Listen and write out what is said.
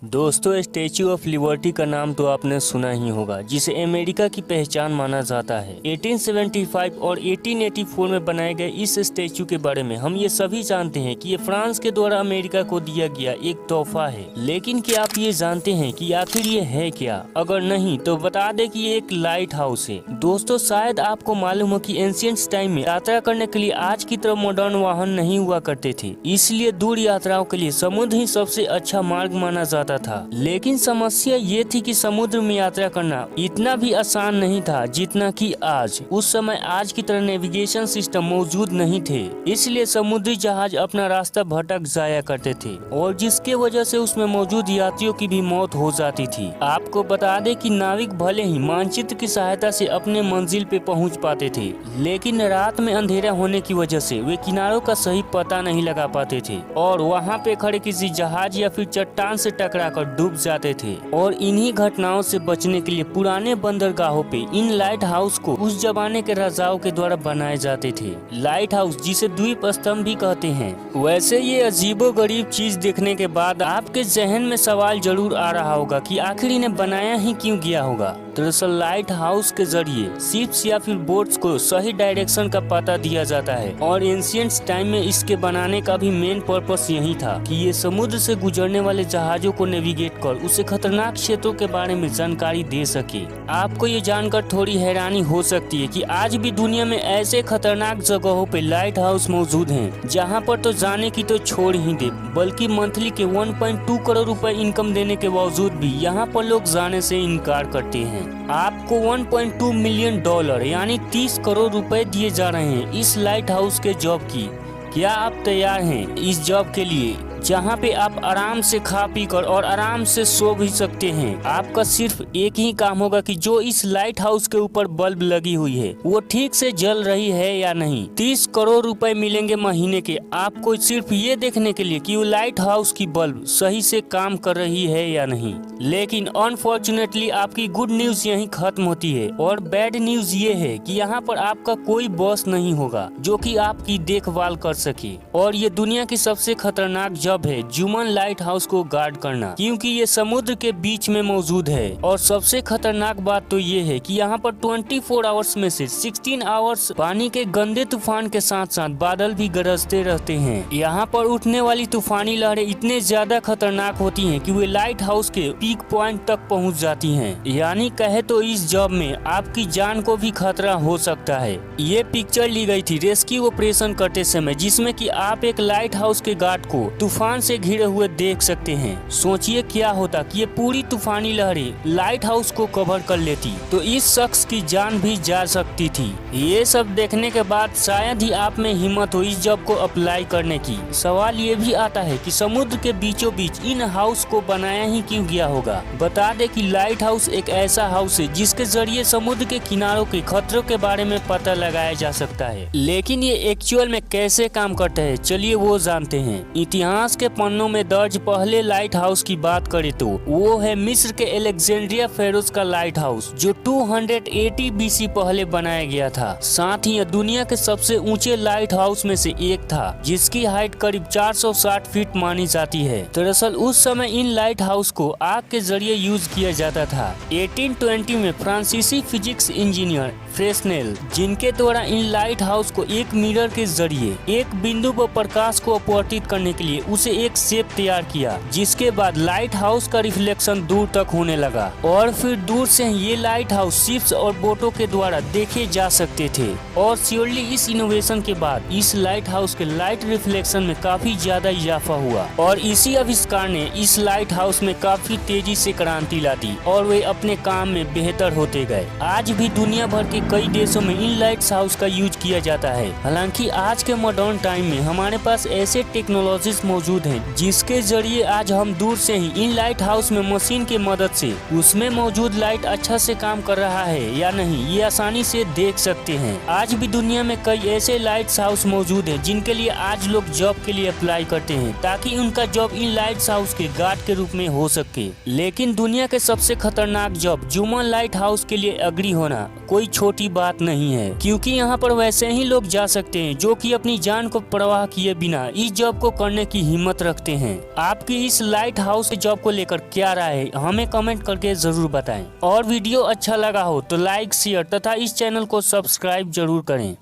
दोस्तों, statue of liberty का नाम तो आपने सुना ही होगा, जिसे अमेरिका की पहचान माना जाता है। 1875 और 1884 में बनाए गए इस स्टैच्यू के बारे में हम ये सभी जानते हैं कि ये फ्रांस के द्वारा अमेरिका को दिया गया एक तोहफा है। लेकिन क्या आप ये जानते हैं कि आखिर ये है क्या? अगर नहीं तो बता दें कि ये एक लाइट हाउस है। दोस्तों, शायद आपको मालूम हो कि एंशिएंट टाइम में यात्रा करने के लिए आज की तरह मॉडर्न वाहन नहीं हुआ करते थे, इसलिए दूर यात्राओं के लिए समुद्र ही सबसे अच्छा मार्ग माना जाता था। लेकिन समस्या ये थी कि समुद्र में यात्रा करना इतना भी आसान नहीं था जितना कि आज। उस समय आज की तरह नेविगेशन सिस्टम मौजूद नहीं थे, इसलिए समुद्री जहाज अपना रास्ता भटक जाया करते थे और जिसके वजह से उसमें मौजूद यात्रियों की भी मौत हो जाती थी। आपको बता दें कि नाविक भले ही मानचित्र की सहायता से अपने मंजिल पे पहुंच पाते थे, लेकिन रात में अंधेरा होने की वजह से वे किनारों का सही पता नहीं लगा पाते थे और वहाँ पे खड़े किसी जहाज या फिर चट्टान से टकरा कर डूब जाते थे। और इन्हीं घटनाओं से बचने के लिए पुराने बंदरगाहों पे इन लाइट हाउस को उस जमाने के राजाओं के द्वारा बनाए जाते थे। लाइट हाउस, जिसे द्वीप स्तंभ भी कहते हैं। वैसे ये अजीबोगरीब चीज देखने के बाद आपके जहन में सवाल जरूर आ रहा होगा कि आखिर इन्हें बनाया ही क्यों गया होगा। दरअसल लाइट हाउस के जरिए शिप्स या फिर बोट्स को सही डायरेक्शन का पता दिया जाता है और एंशिएंट टाइम में इसके बनाने का भी मेन पर्पस यही था कि ये समुद्र से गुजरने वाले जहाजों को नेविगेट कर उसे खतरनाक क्षेत्रों के बारे में जानकारी दे सके। आपको ये जानकर थोड़ी हैरानी हो सकती है कि आज भी दुनिया में ऐसे खतरनाक जगहों पे लाइट हाउस मौजूद हैं, जहां पर तो जाने की तो छोड़ ही दे, बल्कि मंथली के 1.2 करोड़ रुपए इनकम देने के बावजूद भी यहाँ पर लोग जाने से इनकार करते हैं। आपको 1.2 मिलियन डॉलर यानी 30 करोड़ रुपए दिए जा रहे हैं इस लाइट हाउस के जॉब की। क्या आप तैयार हैं इस जॉब के लिए, जहाँ पे आप आराम से खा पी कर और आराम से सो भी सकते हैं? आपका सिर्फ एक ही काम होगा कि जो इस लाइट हाउस के ऊपर बल्ब लगी हुई है वो ठीक से जल रही है या नहीं। 30 करोड़ रुपए मिलेंगे महीने के आपको सिर्फ ये देखने के लिए कि वो लाइट हाउस की बल्ब सही से काम कर रही है या नहीं। लेकिन अनफॉर्चुनेटली आपकी गुड न्यूज यहीं खत्म होती है और बैड न्यूज ये है कि यहाँ पर आपका कोई बॉस नहीं होगा जो कि आपकी देखभाल कर सके। और ये दुनिया की सबसे खतरनाक जॉब है जुमन लाइट हाउस को गार्ड करना, क्योंकि ये समुद्र के बीच में मौजूद है। और सबसे खतरनाक बात तो ये है कि यहाँ पर 24 आवर्स में से 16 आवर्स पानी के गंदे तूफान के साथ साथ बादल भी गरजते रहते हैं। यहाँ पर उठने वाली तूफानी लहरें इतने ज्यादा खतरनाक होती हैं कि वे लाइट हाउस के पीक पॉइंट तक पहुँच जाती हैं। यानी कहे तो इस जॉब में आपकी जान को भी खतरा हो सकता है। ये पिक्चर ली गई थी रेस्क्यू ऑपरेशन करते समय, जिसमें कि आप एक लाइट हाउस के गार्ड को तूफान से घिरे हुए देख सकते हैं। सोचिए क्या होता कि ये पूरी तूफानी लहरें लाइट हाउस को कवर कर लेती तो इस शख्स की जान भी जा सकती थी। ये सब देखने के बाद शायद ही आप में हिम्मत हो इस जॉब को अप्लाई करने की। सवाल ये भी आता है कि समुद्र के बीचों बीच इन हाउस को बनाया ही क्यों गया होगा। बता दे कि लाइट हाउस एक ऐसा हाउस है जिसके जरिए समुद्र के किनारों के खतरों के बारे में पता लगाया जा सकता है। लेकिन ये एक्चुअल में कैसे काम करता है, चलिए वो जानते हैं। इतिहास के पन्नों में दर्ज पहले लाइट हाउस की बात करें तो वो है मिस्र के अलेक्जेंड्रिया फेरोज का लाइट हाउस, जो 280 BC पहले बनाया गया था। साथ ही यह दुनिया के सबसे ऊंचे लाइट हाउस में से एक था, जिसकी हाइट करीब 460 फीट मानी जाती है। दरअसल उस समय इन लाइट हाउस को आग के जरिए यूज किया जाता था। 1820 में फ्रांसीसी फिजिक्स इंजीनियर फ्रेस्नेल, जिनके द्वारा इन लाइट हाउस को एक मिरर के जरिए एक बिंदु पर प्रकाश को अपवर्तित करने के लिए उसे एक शेप तैयार किया, जिसके बाद लाइट हाउस का रिफ्लेक्शन दूर तक होने लगा और फिर दूर से ये लाइट हाउस शिप्स और बोटों के द्वारा देखे जा सकते थे। और श्योरली इस इनोवेशन के बाद इस लाइट हाउस के लाइट रिफ्लेक्शन में काफी ज्यादा इजाफा हुआ और इसी आविष्कार ने इस लाइट हाउस में काफी तेजी से क्रांति ला दी और वे अपने काम में बेहतर होते गए। आज भी दुनिया भर के कई देशों में इन लाइट हाउस का यूज किया जाता है। हालांकि आज के मॉडर्न टाइम में हमारे पास ऐसे टेक्नोलॉजीज मौजूद हैं जिसके जरिए आज हम दूर से ही इन लाइट हाउस में मशीन की मदद से उसमें मौजूद लाइट अच्छा से काम कर रहा है या नहीं ये आसानी से देख सकते हैं। आज भी दुनिया में कई ऐसे लाइट हाउस मौजूद हैं जिनके लिए आज लोग जॉब के लिए अप्लाई करते हैं ताकि उनका जॉब इन लाइट हाउस के गार्ड के रूप में हो सके। लेकिन दुनिया के सबसे खतरनाक जॉब जुमन लाइट हाउस के लिए अग्री होना कोई छोटी बात नहीं है, क्योंकि यहाँ पर वैसे ही लोग जा सकते हैं जो कि अपनी जान को परवाह किए बिना इस जॉब को करने की हिम्मत रखते हैं। आपकी इस लाइट हाउस जॉब को लेकर क्या राय है हमें कमेंट करके जरूर बताएं। और वीडियो अच्छा लगा हो तो लाइक, शेयर तथा इस चैनल को सब्सक्राइब जरूर करें।